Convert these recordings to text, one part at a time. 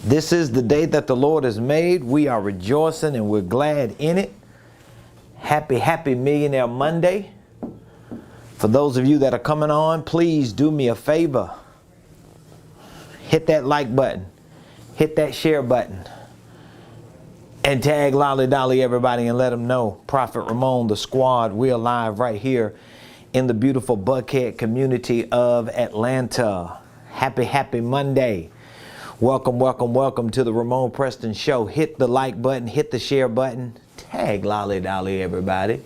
This is the day that the Lord has made. We are rejoicing and we're glad in it. Happy Millionaire Monday. For those of you that are coming on, please do me a favor. Hit that like button. Hit that share button. And tag Lolly Dolly everybody and let them know. Prophet Ramon, the squad, we're live right here in the beautiful Buckhead community of Atlanta. Happy Monday. Welcome to the Ramon Preston Show. Hit the like button, hit the share button, tag Lolly Dolly everybody,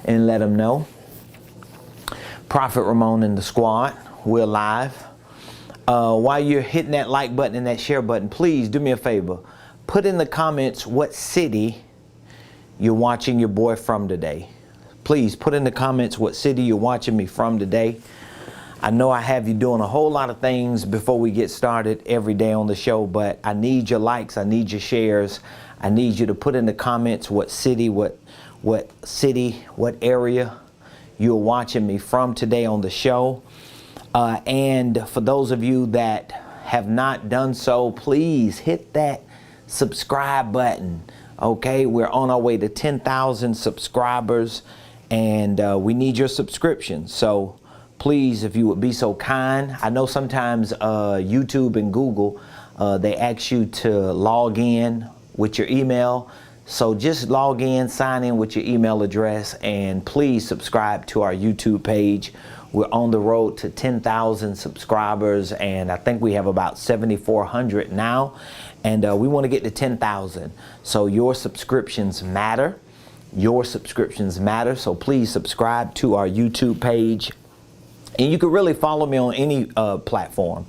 and let them know. Prophet Ramon and the squad, we're live. While you're hitting that like button and that share button, please do me a favor. Put in the comments what city you're watching your boy from today. Please put in the comments what city you're watching me from today. I know I have you doing a whole lot of things before we get started every day on the show, but I need your likes, I need your shares. I need you to put in the comments what city, what area you're watching me from today on the show. And for those of you that have not done so, please hit that subscribe button. Okay, we're on our way to 10,000 subscribers, and we need your subscription. So please, if you would be so kind. I know sometimes YouTube and Google, they ask you to log in with your email. So just log in, sign in with your email address, and please subscribe to our YouTube page. We're on the road to 10,000 subscribers, and I think we have about 7,400 now. And we want to get to 10,000. So your subscriptions matter. Your subscriptions matter. So please subscribe to our YouTube page. And you can really follow me on any platform.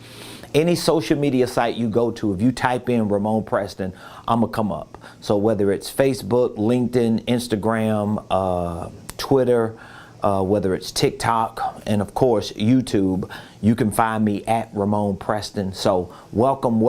Any social media site you go to, if you type in Ramon Preston, I'm going to come up. So whether it's Facebook, LinkedIn, Instagram, Twitter, whether it's TikTok, and of course YouTube, you can find me at Ramon Preston. So welcome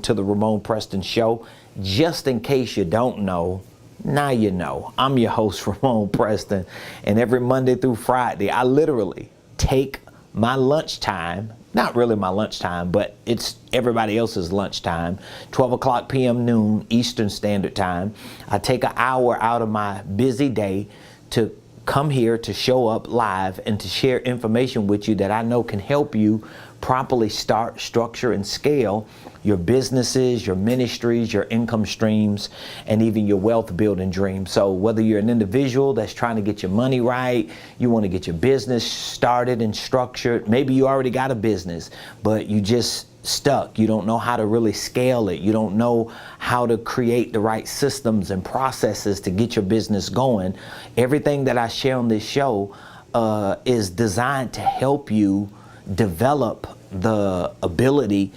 to the Ramon Preston Show. Just in case you don't know, now you know. I'm your host, Ramon Preston, and every Monday through Friday, I literally take my lunchtime, not really my lunchtime, but it's everybody else's lunchtime, 12 o'clock p.m. noon Eastern Standard Time. I take an hour out of my busy day to come here to show up live and to share information with you that I know can help you properly start, structure, and scale your businesses, your ministries, your income streams, and even your wealth building dreams. So whether you're an individual that's trying to get your money right, you want to get your business started and structured, maybe you already got a business, but you just stuck. You don't know how to really scale it. You don't know how to create the right systems and processes to get your business going. Everything that I share on this show is designed to help you develop the ability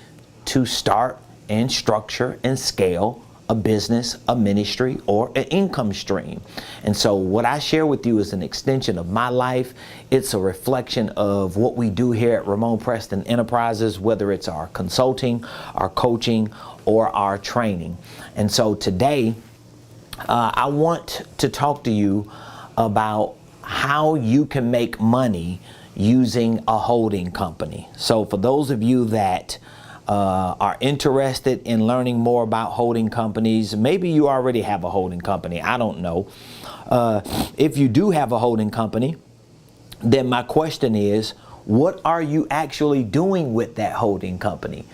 to start and structure and scale a business, a ministry, or an income stream. And so what I share with you is an extension of my life. It's a reflection of what we do here at Ramon Preston Enterprises, whether it's our consulting, our coaching, or our training. And so today, I want to talk to you about how you can make money using a holding company. So for those of you that are interested in learning more about holding companies, maybe you already have a holding company, I don't know. If you do have a holding company, then my question is, what are you actually doing with that holding company?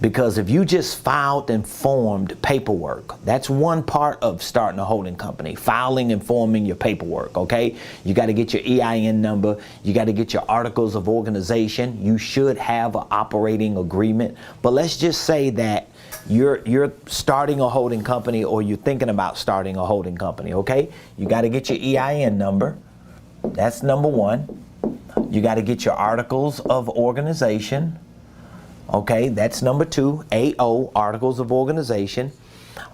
Because if you just filed and formed paperwork, that's one part of starting a holding company, filing and forming your paperwork, okay? You got to get your EIN number. You got to get your articles of organization. You should have an operating agreement. But let's just say that you're starting a holding company, or you're thinking about starting a holding company, okay? You got to get your EIN number. That's number one. You got to get your articles of organization. Okay, that's number two, AO, Articles of Organization.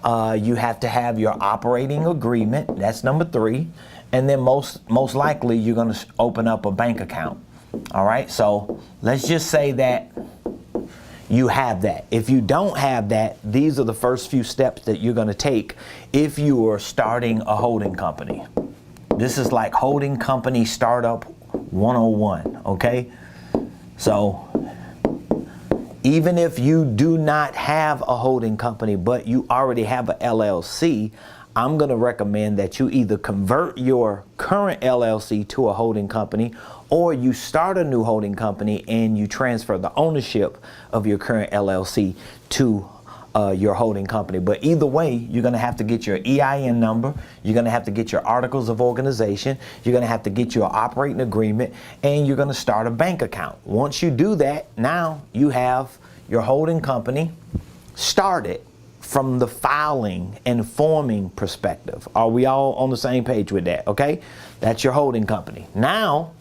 You have to have your operating agreement. That's number three. And then most likely you're going to open up a bank account. All right, so let's just say that you have that. If you don't have that, these are the first few steps that you're going to take if you are starting a holding company. This is like holding company startup 101, okay? So even if you do not have a holding company, but you already have a LLC, I'm going to recommend that you either convert your current LLC to a holding company, or you start a new holding company and you transfer the ownership of your current LLC to your holding company. But either way, you're going to have to get your EIN number. You're going to have to get your articles of organization. You're going to have to get your operating agreement, and you're going to start a bank account. Once you do that, now you have your holding company started from the filing and forming perspective. Are we all on the same page with that? Okay, that's your holding company. Now,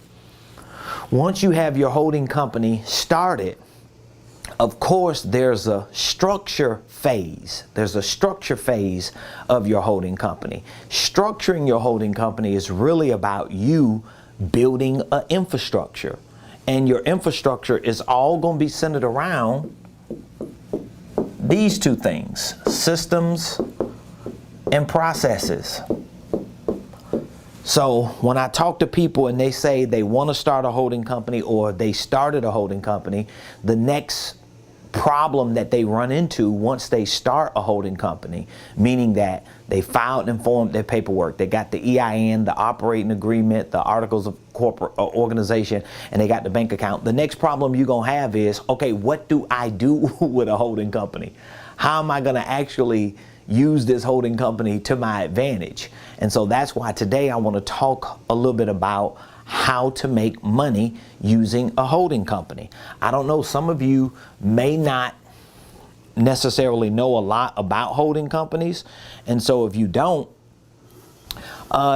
once you have your holding company started, of course, there's a structure phase. There's a structure phase of your holding company. Structuring your holding company is really about you building an infrastructure. And your infrastructure is all going to be centered around these two things: systems and processes. So when I talk to people and they say they want to start a holding company or they started a holding company, the next problem that they run into once they start a holding company, meaning that they filed and formed their paperwork, they got the EIN, the operating agreement, the articles of corporate organization, and they got the bank account. The next problem you're going to have is, okay, what do I do with a holding company? How am I going to actually use this holding company to my advantage? And so that's why today I want to talk a little bit about how to make money using a holding company. I don't know, some of you may not necessarily know a lot about holding companies, and so if you don't,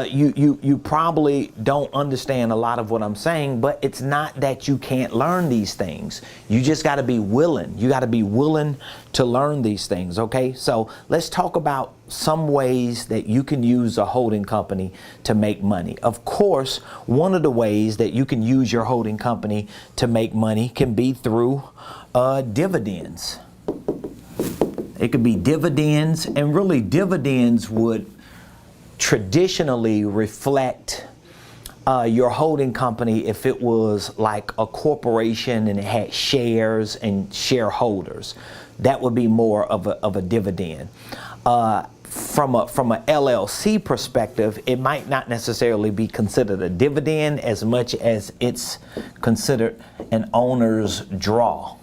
you probably don't understand a lot of what I'm saying. But it's not that you can't learn these things. You just got to be willing. You got to be willing to learn these things. Okay, so let's talk about some ways that you can use a holding company to make money. Of course, one of the ways that you can use your holding company to make money can be through dividends. It could be dividends, and really dividends would traditionally reflect your holding company if it was like a corporation and it had shares and shareholders. That would be more of a dividend. From a LLC perspective, it might not necessarily be considered a dividend as much as it's considered an owner's draw.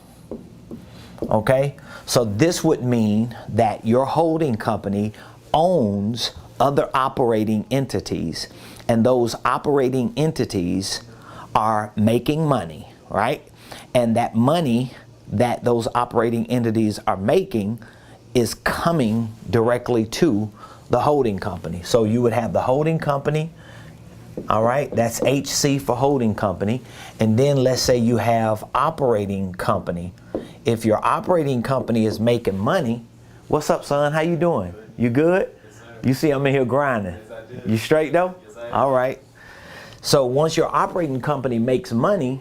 Okay, so this would mean that your holding company owns other operating entities, and those operating entities are making money, right? And that money that those operating entities are making is coming directly to the holding company. So you would have the holding company, all right, that's HC for holding company, and then let's say you have operating company. If your operating company is making money, what's up, son? How you doing? You good? You see I'm in here grinding. Yes, I did. You straight though? Yes, I am. All right. So once your operating company makes money,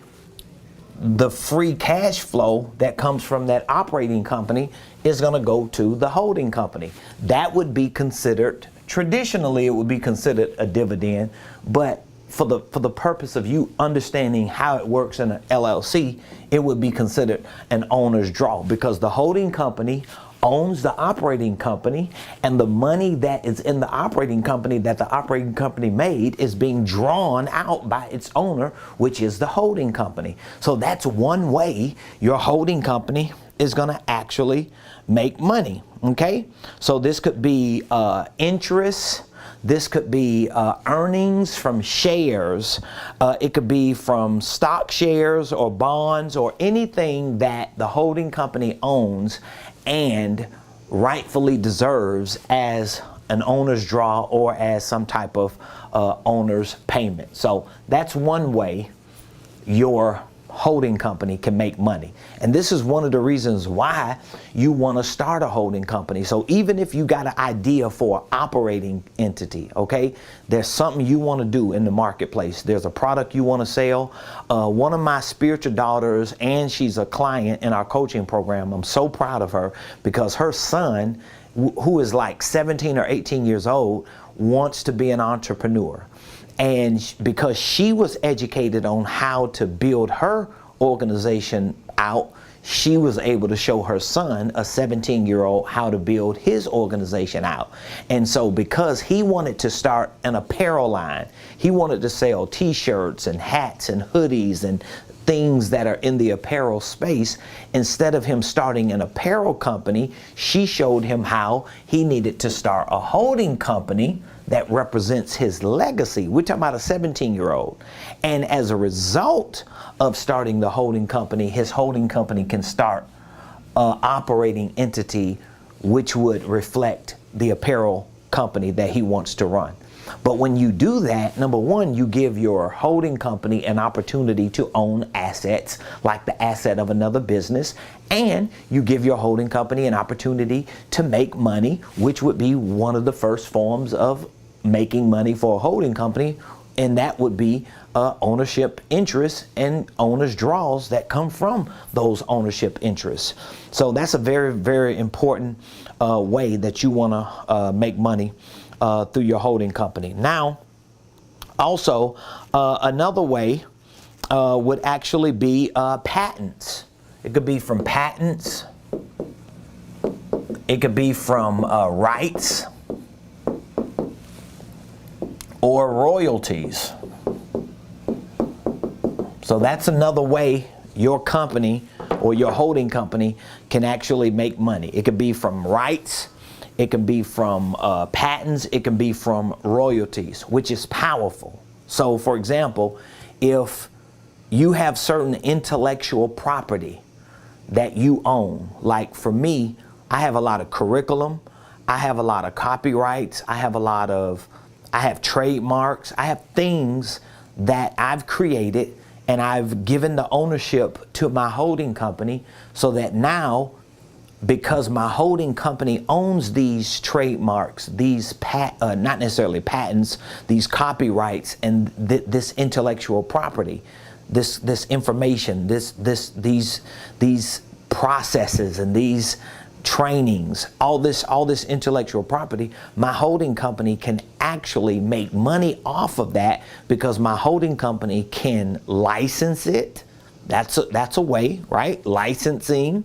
the free cash flow that comes from that operating company is going to go to the holding company. That would be considered, traditionally it would be considered a dividend, but for the purpose of you understanding how it works in an LLC, it would be considered an owner's draw, because the holding company owns the operating company, and the money that is in the operating company that the operating company made is being drawn out by its owner, which is the holding company. So that's one way your holding company is going to actually make money. Okay, so this could be interest. This could be earnings from shares. It could be from stock shares or bonds or anything that the holding company owns and rightfully deserves as an owner's draw or as some type of owner's payment. So that's one way your holding company can make money. And this is one of the reasons why you want to start a holding company. So even if you got an idea for an operating entity, okay, there's something you want to do in the marketplace. There's a product you want to sell. One of my spiritual daughters, and she's a client in our coaching program. I'm so proud of her because her son, who is like 17 or 18 years old, wants to be an entrepreneur. And because she was educated on how to build her organization out, she was able to show her son, a 17-year-old, how to build his organization out. And so because he wanted to start an apparel line, he wanted to sell t-shirts and hats and hoodies and things that are in the apparel space, instead of him starting an apparel company, she showed him how he needed to start a holding company that represents his legacy. We're talking about a 17-year-old. And as a result of starting the holding company, his holding company can start an operating entity which would reflect the apparel company that he wants to run. But when you do that, number one, you give your holding company an opportunity to own assets like the asset of another business, and you give your holding company an opportunity to make money, which would be one of the first forms of making money for a holding company, and that would be ownership interests and owners' draws that come from those ownership interests. So that's a very, very important way that you want to make money through your holding company. Now, also, another way would actually be patents. It could be from patents. It could be from rights or royalties. So that's another way your company or your holding company can actually make money. It could be from rights. It can be from patents. It can be from royalties, which is powerful. So, for example, if you have certain intellectual property that you own, like for me, I have a lot of curriculum, I have a lot of copyrights, I have trademarks, I have things that I've created and I've given the ownership to my holding company, so that now, because my holding company owns these trademarks, these not necessarily patents, these copyrights, and this intellectual property, this information, these processes and these trainings, all this intellectual property, my holding company can actually make money off of that, because my holding company can license it. That's a way, right? Licensing,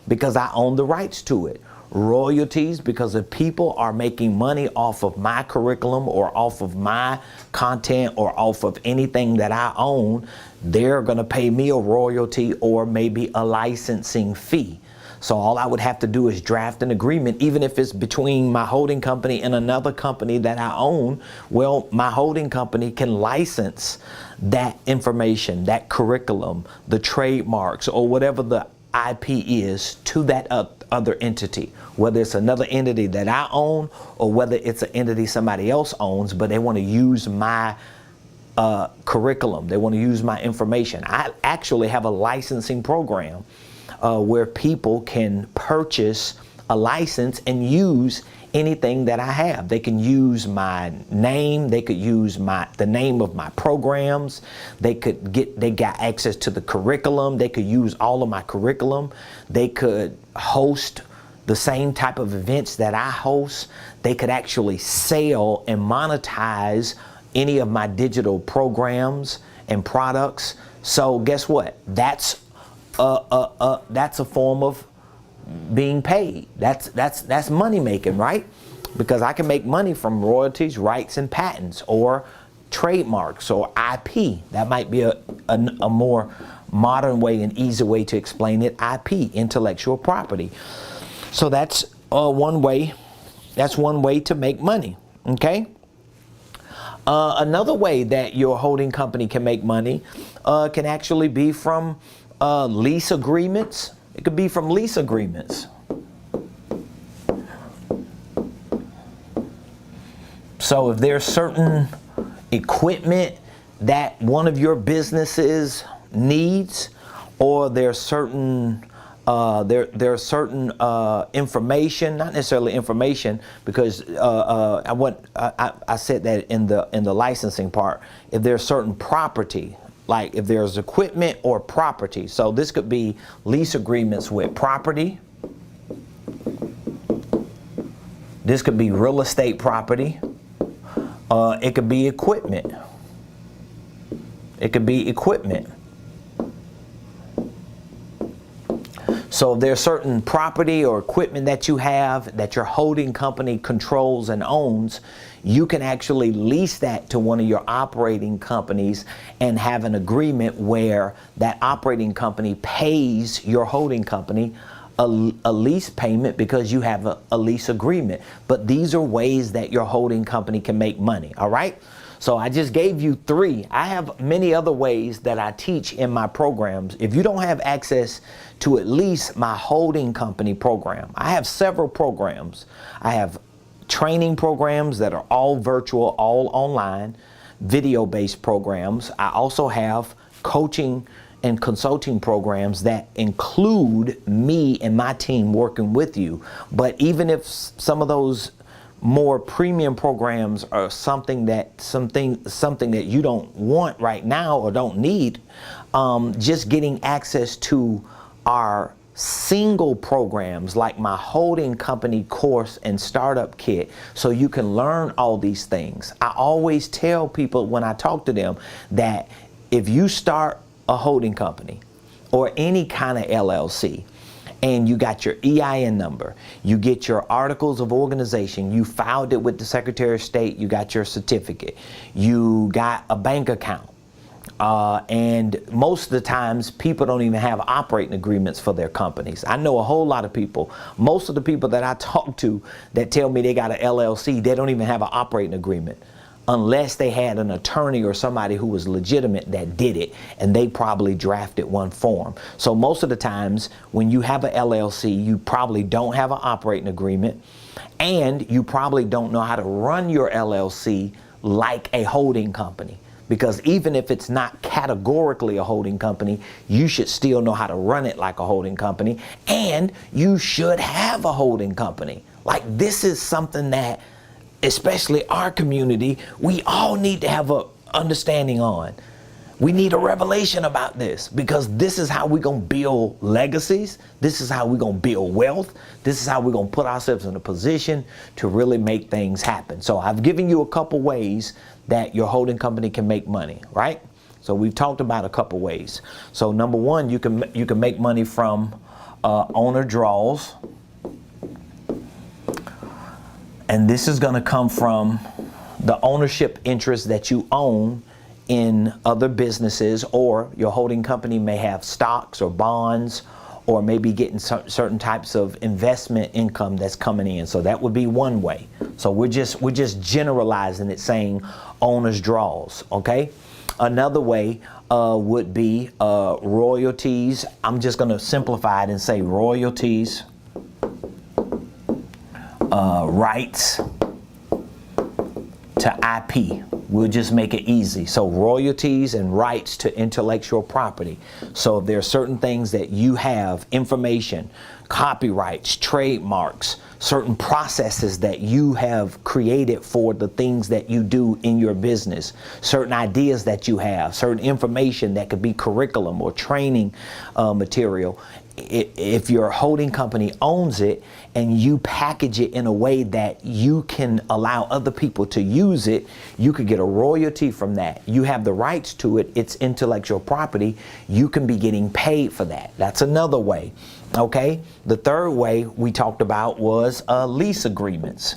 because I own the rights to it. Royalties, because if people are making money off of my curriculum or off of my content or off of anything that I own, they're going to pay me a royalty or maybe a licensing fee. So all I would have to do is draft an agreement, even if it's between my holding company and another company that I own. Well, my holding company can license that information, that curriculum, the trademarks, or whatever the IP is, to that other entity, whether it's another entity that I own or whether it's an entity somebody else owns, but they want to use my curriculum, they want to use my information. I actually have a licensing program where people can purchase a license and use anything that I have. They can use my name, they could use the name of my programs, they got access to the curriculum, they could use all of my curriculum, they could host the same type of events that I host, they could actually sell and monetize any of my digital programs and products. So guess what? That's a form of being paid. That's money making, right? Because I can make money from royalties, rights, and patents, or trademarks, or IP. That might be a more modern way and easy way to explain it. IP, intellectual property. So that's one way. That's one way to make money. Okay. Another way that your holding company can make money can actually be from lease agreements. It could be from lease agreements. So if there's certain equipment that one of your businesses needs, or there's certain there's certain information, not necessarily information, because I said that in the licensing part. If there's certain property, like if there's equipment or property. So this could be lease agreements with property. This could be real estate property. It could be equipment. It could be equipment. So if there's certain property or equipment that you have that your holding company controls and owns, you can actually lease that to one of your operating companies and have an agreement where that operating company pays your holding company a lease payment because you have a lease agreement. But these are ways that your holding company can make money, all right? So I just gave you 3. I have many other ways that I teach in my programs. If you don't have access to at least my holding company program, I have several programs. I have training programs that are all virtual, all online, video-based programs. I also have coaching and consulting programs that include me and my team working with you. But even if some of those more premium programs are something that you don't want right now or don't need, just getting access to our single programs like my holding company course and startup kit so you can learn all these things. I always tell people when I talk to them that if you start a holding company or any kind of LLC, and you got your EIN number, you get your articles of organization, you filed it with the Secretary of State, you got your certificate, you got a bank account, and most of the times people don't even have operating agreements for their companies. I know a whole lot of people, most of the people that I talk to that tell me they got an LLC, they don't even have an operating agreement, unless they had an attorney or somebody who was legitimate that did it, and they probably drafted one form. So most of the times when you have an LLC, you probably don't have an operating agreement, and you probably don't know how to run your LLC like a holding company. Because even if it's not categorically a holding company, you should still know how to run it like a holding company, and you should have a holding company. Like, this is something that, especially our community, we all need to have a understanding on. We need a revelation about this, because this is how we're going to build legacies. This is how we're going to build wealth. This is how we're going to put ourselves in a position to really make things happen. So I've given you a couple ways that your holding company can make money, right? So we've talked about a couple ways. So number 1, you can make money from owner draws. And this is going to come from the ownership interest that you own in other businesses, or your holding company may have stocks or bonds, or maybe getting certain types of investment income that's coming in. So that would be one way. So we're just generalizing it, saying owner's draws, okay? Another way would be royalties. I'm just going to simplify it and say royalties, rights to IP. We'll just make it easy. So royalties and rights to intellectual property. So if there are certain things that you have, information, copyrights, trademarks, certain processes that you have created for the things that you do in your business, certain ideas that you have, certain information that could be curriculum or training material. If your holding company owns it and you package it in a way that you can allow other people to use it, you could get a royalty from that. You have the rights to it. It's intellectual property. You can be getting paid for that. That's another way. Okay. The third way we talked about was lease agreements.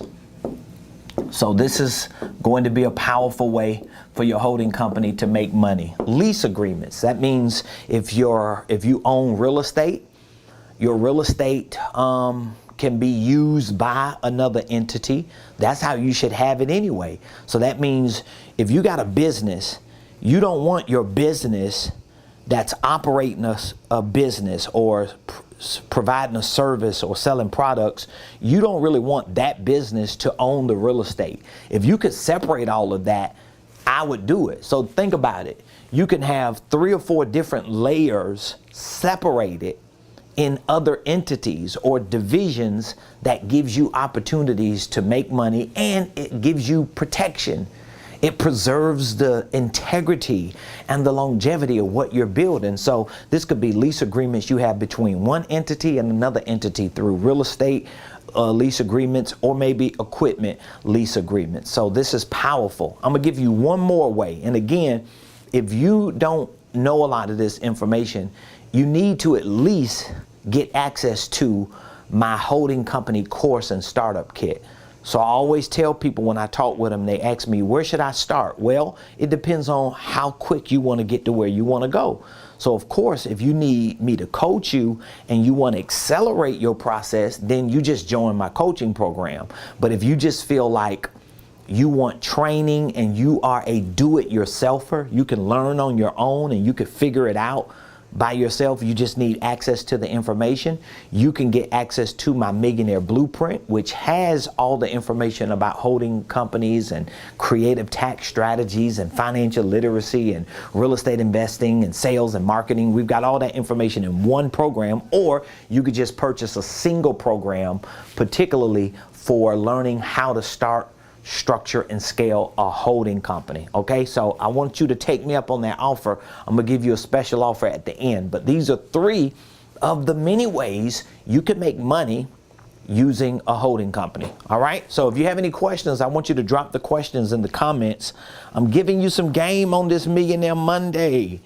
So this is going to be a powerful way for your holding company to make money. Lease agreements. That means if you own real estate, your real estate can be used by another entity. That's how you should have it anyway. So that means if you got a business, you don't want your business that's operating a business or providing a service or selling products, you don't really want that business to own the real estate. If you could separate all of that, I would do it. So think about it. You can have 3 or 4 different layers separated in other entities or divisions that gives you opportunities to make money, and it gives you protection. It preserves the integrity and the longevity of what you're building. So this could be lease agreements you have between one entity and another entity through real estate lease agreements, or maybe equipment lease agreements. So this is powerful. I'm gonna give you one more way. And again, if you don't know a lot of this information, you need to at least get access to my holding company course and startup kit. So I always tell people when I talk with them, they ask me, where should I start? Well, it depends on how quick you want to get to where you want to go. So of course, if you need me to coach you and you want to accelerate your process, then you just join my coaching program. But if you just feel like you want training and you are a do-it-yourselfer, you can learn on your own and you can figure it out by yourself, you just need access to the information, you can get access to my Millionaire Blueprint, which has all the information about holding companies and creative tax strategies and financial literacy and real estate investing and sales and marketing. We've got all that information in one program, or you could just purchase a single program, particularly for learning how to start, structure, and scale a holding company. Okay, so I want you to take me up on that offer. I'm gonna give you a special offer at the end, but these are 3 of the many ways you can make money using a holding company. All right, so if you have any questions, I want you to drop the questions in the comments. I'm giving you some game on this Millionaire Monday.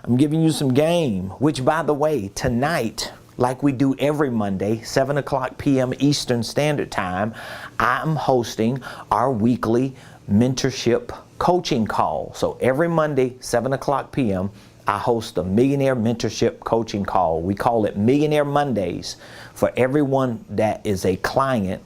I'm giving you some game, which, by the way, tonight, like we do every Monday, 7 o'clock p.m. Eastern Standard Time, I'm hosting our weekly mentorship coaching call. So every Monday, 7 o'clock p.m., I host a Millionaire Mentorship Coaching Call. We call it Millionaire Mondays. For everyone that is a client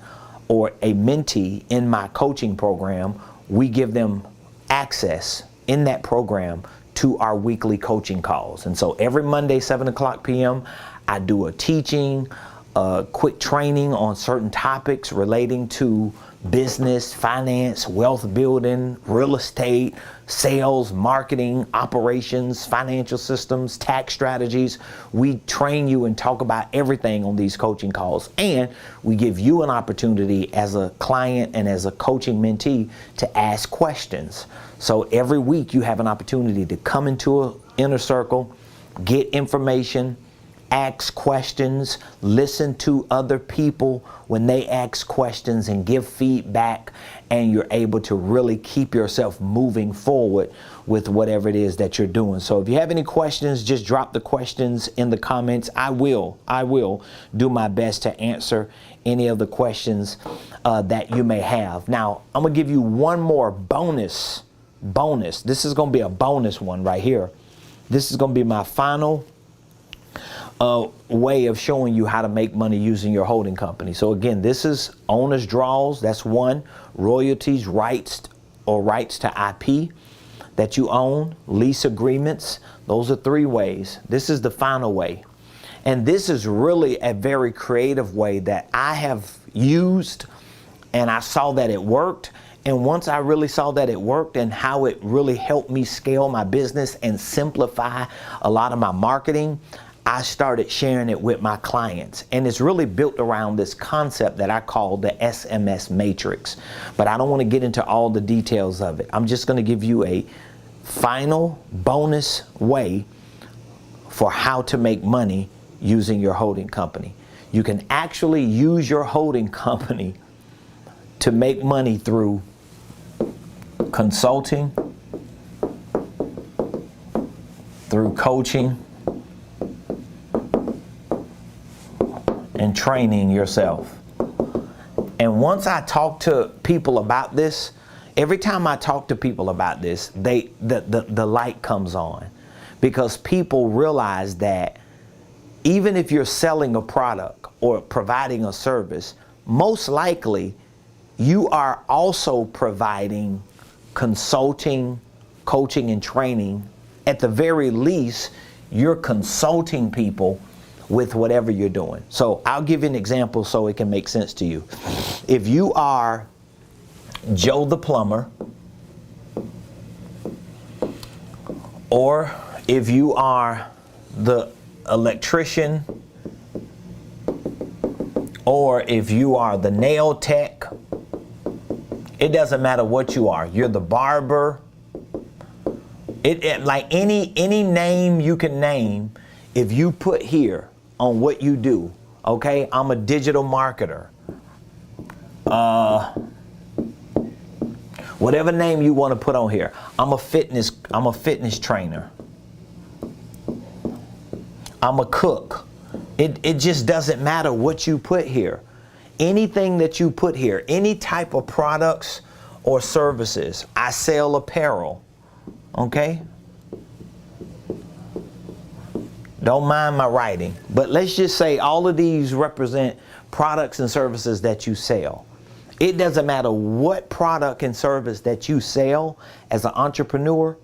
or a mentee in my coaching program, we give them access in that program to our weekly coaching calls. And so every Monday, 7 o'clock p.m., I do a teaching, quick training on certain topics relating to business, finance, wealth building, real estate, sales, marketing, operations, financial systems, tax strategies. We train you and talk about everything on these coaching calls. And we give you an opportunity as a client and as a coaching mentee to ask questions. So every week you have an opportunity to come into an inner circle, get information, ask questions, listen to other people when they ask questions and give feedback, and you're able to really keep yourself moving forward with whatever it is that you're doing. So if you have any questions, just drop the questions in the comments. I will do my best to answer any of the questions that you may have. Now, I'm gonna give you one more bonus. This is gonna be a bonus one right here. This is gonna be my final way of showing you how to make money using your holding company. So again, this is owner's draws, that's 1. Royalties, rights to IP that you own, lease agreements, those are 3 ways. This is the final way. And this is really a very creative way that I have used, and I saw that it worked. And once I really saw that it worked and how it really helped me scale my business and simplify a lot of my marketing, I started sharing it with my clients. And it's really built around this concept that I call the SMS matrix. But I don't want to get into all the details of it. I'm just going to give you a final bonus way for how to make money using your holding company. You can actually use your holding company to make money through consulting, through coaching, and training yourself. And once I talk to people about this, every time I talk to people about this, the light comes on, because people realize that even if you're selling a product or providing a service, most likely you are also providing consulting, coaching, and training. At the very least, you're consulting people with whatever you're doing. So I'll give you an example so it can make sense to you. If you are Joe the plumber, or if you are the electrician, or if you are the nail tech, it doesn't matter what you are. You're the barber. Like any name you can name, if you put here on what you do, okay, I'm a digital marketer. Whatever name you want to put on here. I'm a fitness trainer. I'm a cook. It just doesn't matter what you put here. Anything that you put here, any type of products or services. I sell apparel, okay? Don't mind my writing, but let's just say all of these represent products and services that you sell. It doesn't matter what product and service that you sell as an entrepreneur.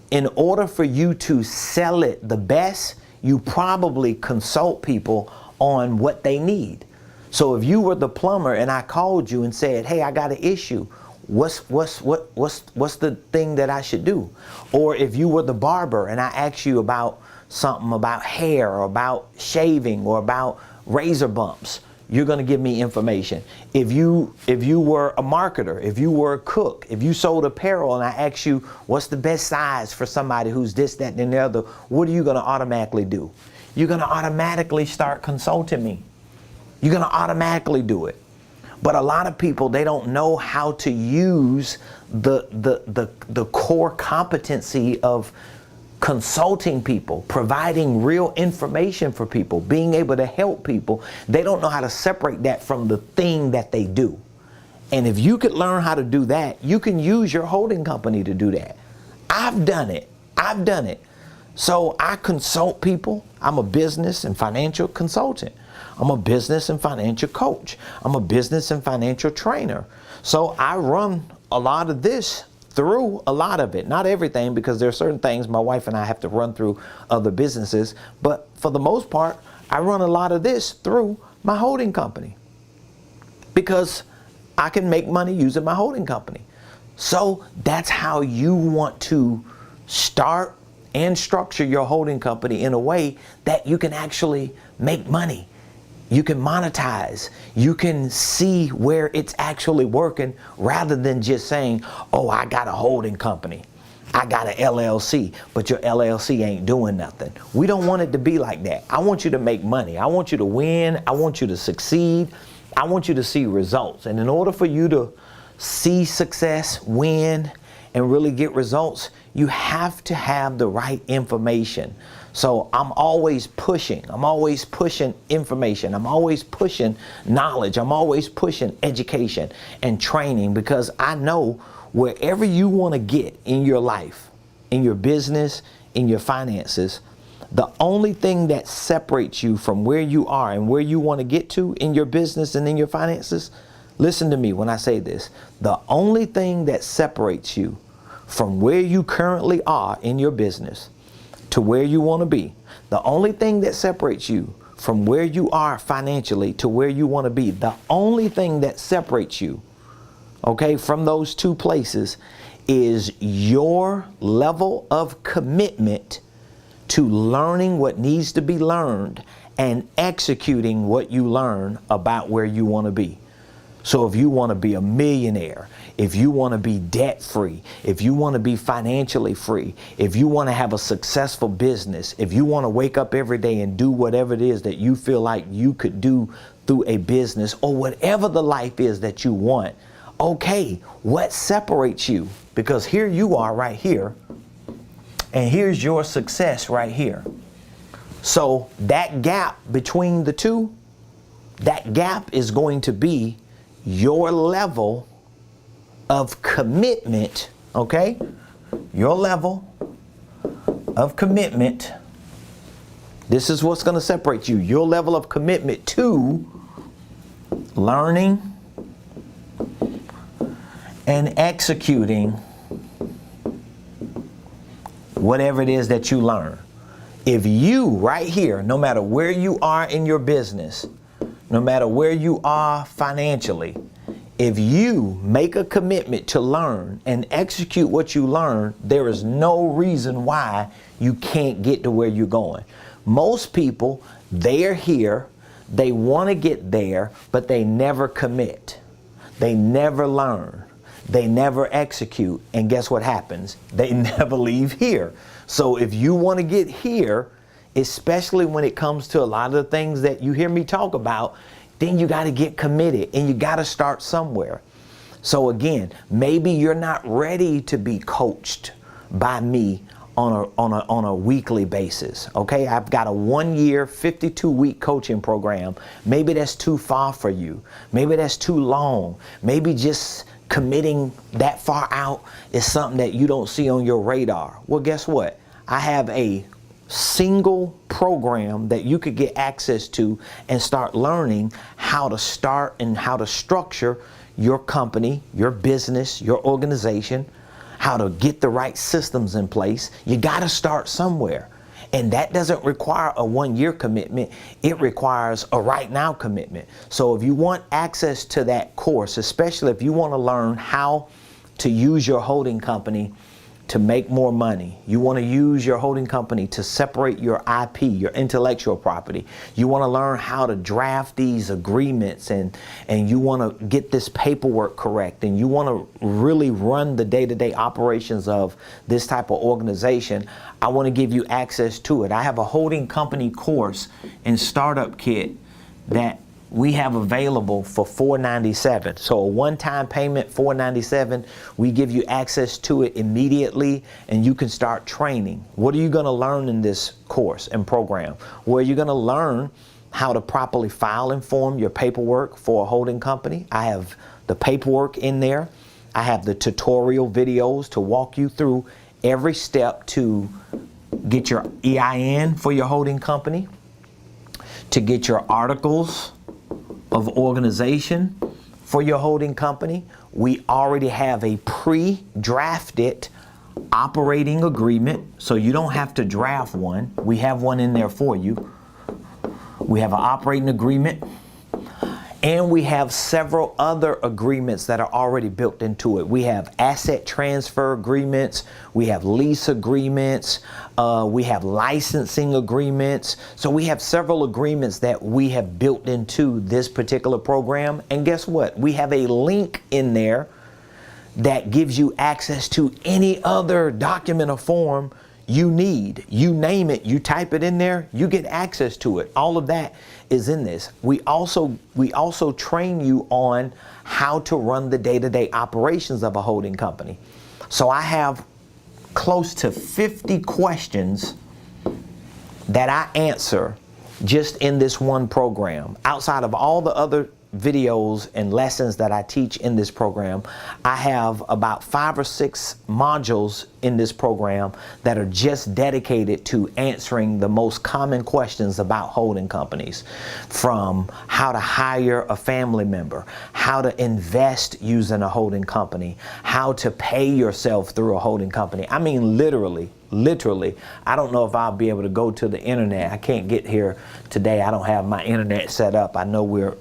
In order for you to sell it the best, you probably consult people on what they need. So if you were the plumber and I called you and said, hey, I got an issue, what's the thing that I should do? Or if you were the barber and I asked you about something about hair or about shaving or about razor bumps, you're going to give me information. If you were a marketer, if you were a cook, if you sold apparel and I asked you what's the best size for somebody who's this, that, and the other, what are you going to automatically do? You're going to automatically start consulting me. You're going to automatically do it. But a lot of people, they don't know how to use the core competency of consulting people, providing real information for people, being able to help people. They don't know how to separate that from the thing that they do. And if you could learn how to do that, you can use your holding company to do that. I've done it. I've done it. So I consult people. I'm a business and financial consultant. I'm a business and financial coach. I'm a business and financial trainer. So I run a lot of this through a lot of it, not everything, because there are certain things my wife and I have to run through other businesses. But for the most part, I run a lot of this through my holding company because I can make money using my holding company. So that's how you want to start and structure your holding company in a way that you can actually make money. You can monetize. You can see where it's actually working rather than just saying, oh, I got a holding company. I got an LLC, but your LLC ain't doing nothing. We don't want it to be like that. I want you to make money. I want you to win. I want you to succeed. I want you to see results. And in order for you to see success, win, and really get results, you have to have the right information. So I'm always pushing. I'm always pushing information. I'm always pushing knowledge. I'm always pushing education and training because I know wherever you want to get in your life, in your business, in your finances, the only thing that separates you from where you are and where you want to get to in your business and in your finances, listen to me when I say this, the only thing that separates you from where you currently are in your business to where you want to be, the only thing that separates you from where you are financially to where you want to be, the only thing that separates you, okay, from those two places is your level of commitment to learning what needs to be learned and executing what you learn about where you want to be. So if you want to be a millionaire, if you want to be debt free, if you want to be financially free, if you want to have a successful business, if you want to wake up every day and do whatever it is that you feel like you could do through a business or whatever the life is that you want, okay, what separates you? Because here you are right here, and here's your success right here. So that gap between the two, that gap is going to be your level of commitment, okay? Your level of commitment. This is what's going to separate you. Your level of commitment to learning and executing whatever it is that you learn. If you right here, no matter where you are in your business, no matter where you are financially, if you make a commitment to learn and execute what you learn, there is no reason why you can't get to where you're going. Most people, they're here, they want to get there, but they never commit. They never learn. They never execute. And guess what happens? They never leave here. So if you want to get here, especially when it comes to a lot of the things that you hear me talk about, then you got to get committed and you got to start somewhere. So again, maybe you're not ready to be coached by me on a weekly basis. Okay, I've got a 1 year, 52-week coaching program. Maybe that's too far for you. Maybe that's too long. Maybe just committing that far out is something that you don't see on your radar. Well, guess what? I have a single program that you could get access to and start learning how to start and how to structure your company, your business, your organization, how to get the right systems in place. You got to start somewhere. And that doesn't require a 1 year commitment. It requires a right now commitment. So if you want access to that course, especially if you want to learn how to use your holding company to make more money, you want to use your holding company to separate your IP, your intellectual property, you want to learn how to draft these agreements, and you want to get this paperwork correct, and you want to really run the day-to-day operations of this type of organization, I want to give you access to it. I have a holding company course and startup kit that we have available for $497. So a one-time payment, $497. We give you access to it immediately, and you can start training. What are you going to learn in this course and program? Well, you're going to learn how to properly file and form your paperwork for a holding company. I have the paperwork in there. I have the tutorial videos to walk you through every step to get your EIN for your holding company, to get your articles of organization for your holding company. We already have a pre-drafted operating agreement, so you don't have to draft one. We have one in there for you. We have an operating agreement, and we have several other agreements that are already built into it. We have asset transfer agreements, we have lease agreements, we have licensing agreements. So we have several agreements that we have built into this particular program. And guess what? We have a link in there that gives you access to any other document or form you need. You name it, you type it in there, you get access to it. All of that is in this. We also train you on how to run the day-to-day operations of a holding company. So I have close to 50 questions that I answer just in this one program. Outside of all the other videos and lessons that I teach in this program, I have about 5 or 6 modules in this program that are just dedicated to answering the most common questions about holding companies, from how to hire a family member, how to invest using a holding company, how to pay yourself through a holding company. I mean, literally, I don't know if I'll be able to go to the internet. I can't get here today. I don't have my internet set up. I know we're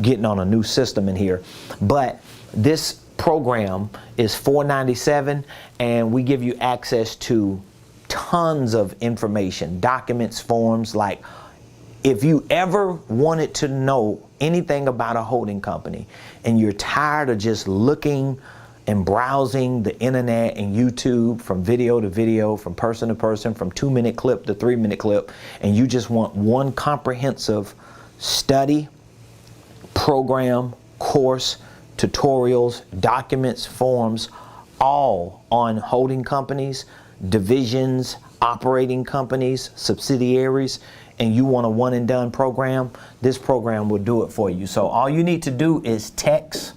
getting on a new system in here, but this program is $497, and we give you access to tons of information, documents, forms. Like, if you ever wanted to know anything about a holding company and you're tired of just looking and browsing the internet and YouTube from video to video, from person to person, from 2-minute clip to 3-minute clip, and you just want one comprehensive study, program, course, tutorials, documents, forms, all on holding companies, divisions, operating companies, subsidiaries, and you want a one and done program, this program will do it for you. So all you need to do is text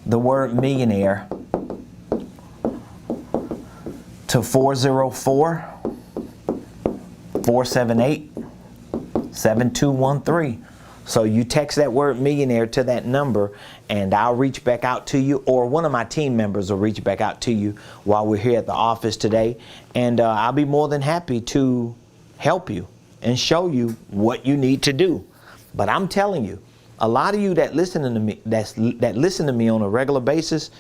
the word millionaire to 404-478-7213. So you text that word millionaire to that number, and I'll reach back out to you, or one of my team members will reach back out to you while we're here at the office today. And I'll be more than happy to help you and show you what you need to do. But I'm telling you, a lot of you that listen to me, that listen to me on a regular basis,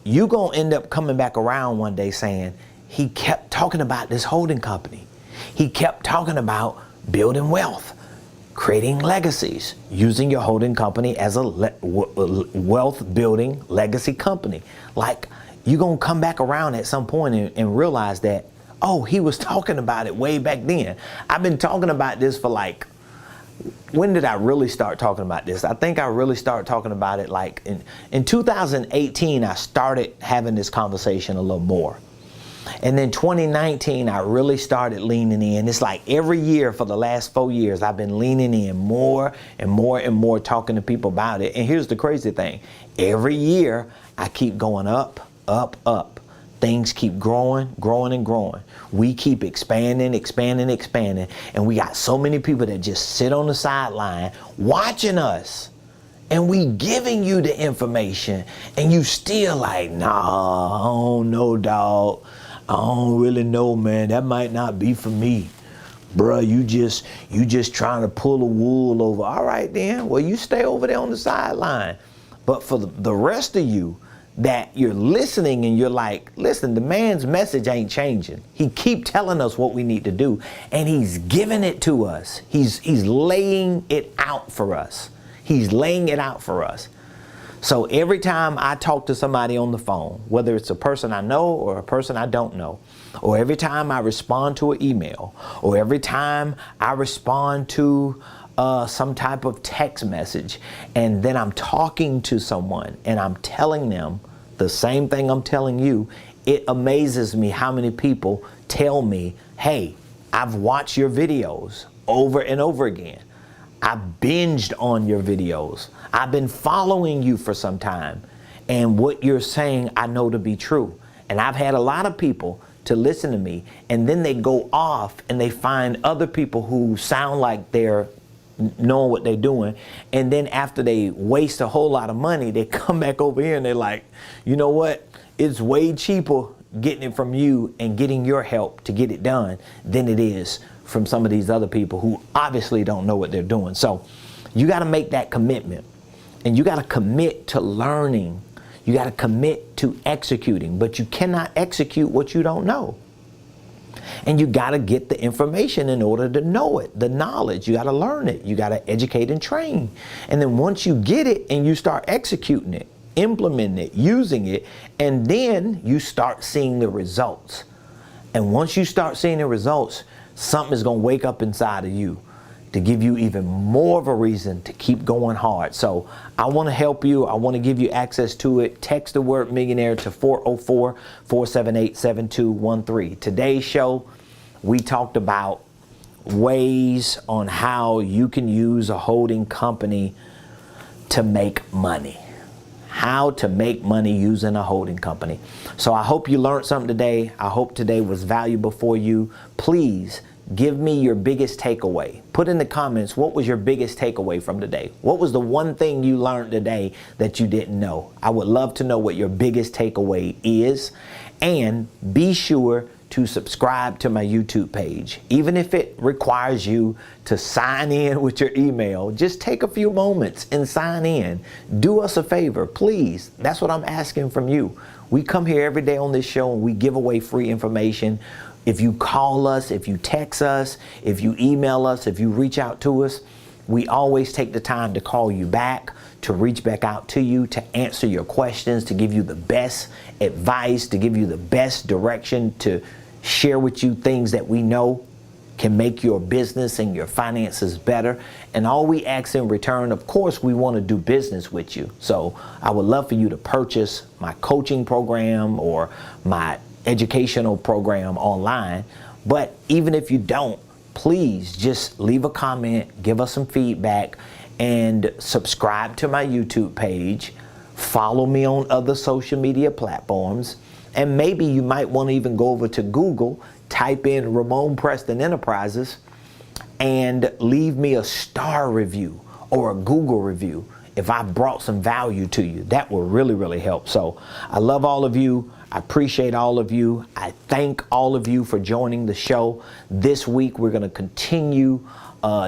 you're going to end up coming back around one day saying, he kept talking about this holding company. He kept talking about building wealth, creating legacies, using your holding company as a wealth building legacy company. Like, you're going to come back around at some point and realize that, oh, he was talking about it way back then. I've been talking about this for like, when did I really start talking about this? I think I really started talking about it like in 2018, I started having this conversation a little more. And then 2019, I really started leaning in. It's like every year for the last 4 years, I've been leaning in more and more and more, talking to people about it. And here's the crazy thing. Every year, I keep going up, up, up. Things keep growing, growing, and growing. We keep expanding, expanding, expanding. And we got so many people that just sit on the sideline watching us. And we giving you the information. And you still like, nah, I don't know, dog. I don't really know, man. That might not be for me. Bruh, you just trying to pull the wool over. All right, then. Well, you stay over there on the sideline. But for the rest of you that you're listening and you're like, listen, the man's message ain't changing. He keep telling us what we need to do. And he's giving it to us. He's laying it out for us. He's laying it out for us. So every time I talk to somebody on the phone, whether it's a person I know or a person I don't know, or every time I respond to an email, or every time I respond to some type of text message, and then I'm talking to someone and I'm telling them the same thing I'm telling you, it amazes me how many people tell me, hey, I've watched your videos over and over again. I binged on your videos. I've been following you for some time. And what you're saying, I know to be true. And I've had a lot of people to listen to me. And then they go off and they find other people who sound like they're knowing what they're doing. And then after they waste a whole lot of money, they come back over here and they're like, you know what? It's way cheaper getting it from you and getting your help to get it done than it is from some of these other people who obviously don't know what they're doing. So you got to make that commitment, and you got to commit to learning. You got to commit to executing, but you cannot execute what you don't know. And you got to get the information in order to know it, the knowledge. You got to learn it. You got to educate and train. And then once you get it and you start executing it, implementing it, using it, and then you start seeing the results. And once you start seeing the results, something is going to wake up inside of you to give you even more of a reason to keep going hard. So I want to help you. I want to give you access to it. Text the word millionaire to 404-478-7213. Today's show, we talked about ways on how you can use a holding company to make money. How to make money using a holding company. So I hope you learned something today. I hope today was valuable for you. Please give me your biggest takeaway. Put in the comments, what was your biggest takeaway from today? What was the one thing you learned today that you didn't know? I would love to know what your biggest takeaway is. And be sure to subscribe to my YouTube page. Even if it requires you to sign in with your email, just take a few moments and sign in. Do us a favor, please. That's what I'm asking from you. We come here every day on this show and we give away free information. If you call us, if you text us, if you email us, if you reach out to us, we always take the time to call you back, to reach back out to you, to answer your questions, to give you the best advice, to give you the best direction, to share with you things that we know can make your business and your finances better. And all we ask in return, of course, we want to do business with you. So I would love for you to purchase my coaching program or my educational program online. But even if you don't, please just leave a comment, give us some feedback, and subscribe to my YouTube page. Follow me on other social media platforms. And maybe you might want to even go over to Google, type in Ramon Preston Enterprises, and leave me a star review or a Google review if I brought some value to you. That will really, really help. So I love all of you. I appreciate all of you. I thank all of you for joining the show. This week, we're going to continue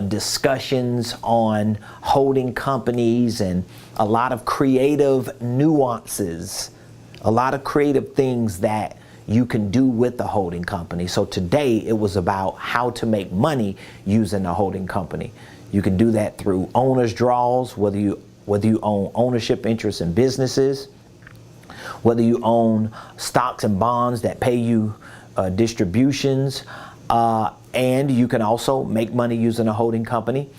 discussions on holding companies and a lot of creative nuances, a lot of creative things that you can do with the holding company. So today it was about how to make money using a holding company. You can do that through owner's draws, whether you own ownership interests in businesses, whether you own stocks and bonds that pay you distributions, and you can also make money using a holding company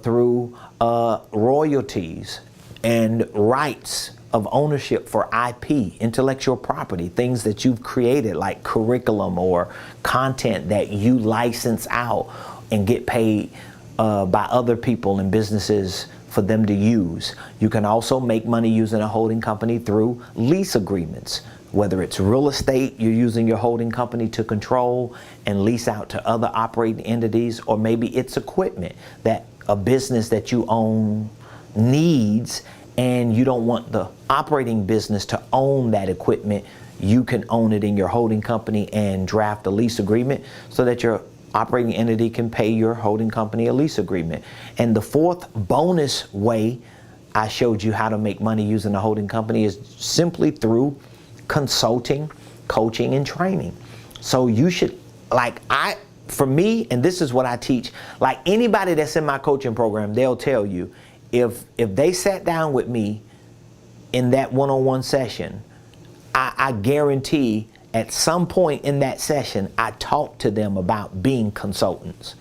through royalties. and rights of ownership for IP, intellectual property, things that you've created like curriculum or content that you license out and get paid by other people and businesses for them to use. You can also make money using a holding company through lease agreements. Whether it's real estate, you're using your holding company to control and lease out to other operating entities, or maybe it's equipment that a business that you own needs and you don't want the operating business to own that equipment. You can own it in your holding company and draft a lease agreement so that your operating entity can pay your holding company a lease agreement. And the fourth bonus way I showed you how to make money using a holding company is simply through consulting, coaching, and training. So you should, for me, and this is what I teach, like anybody that's in my coaching program, they'll tell you, if they sat down with me in that one-on-one session, I guarantee at some point in that session, I talk to them about being consultants.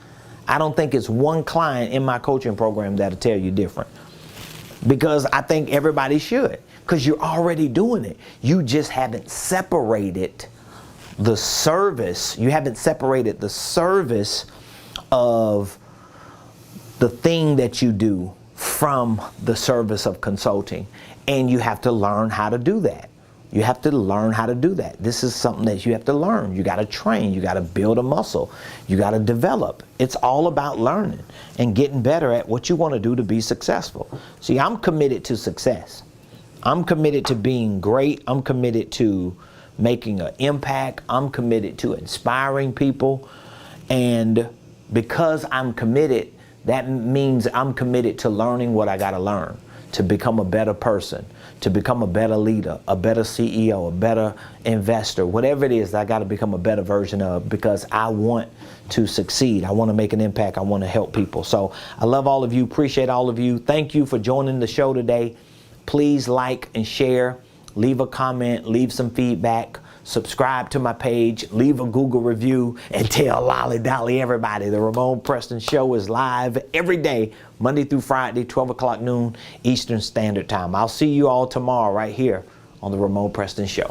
I don't think it's one client in my coaching program that'll tell you different, because I think everybody should, because you're already doing it. You just haven't separated the service. You haven't separated the service of the thing that you do from the service of consulting. And you have to learn how to do that. You have to learn how to do that. This is something that you have to learn. You got to train. You got to build a muscle. You got to develop. It's all about learning and getting better at what you want to do to be successful. See, I'm committed to success. I'm committed to being great. I'm committed to making an impact. I'm committed to inspiring people. And because I'm committed, that means I'm committed to learning what I got to learn to become a better person, to become a better leader, a better CEO, a better investor, whatever it is that I got to become a better version of, because I want to succeed. I want to make an impact. I want to help people. So I love all of you. Appreciate all of you. Thank you for joining the show today. Please like and share, leave a comment, leave some feedback, subscribe to my page, leave a Google review, and tell Lolly Dolly everybody the Ramon Preston Show is live every day, Monday through Friday, 12 o'clock noon Eastern Standard Time. I'll see you all tomorrow right here on the Ramon Preston Show.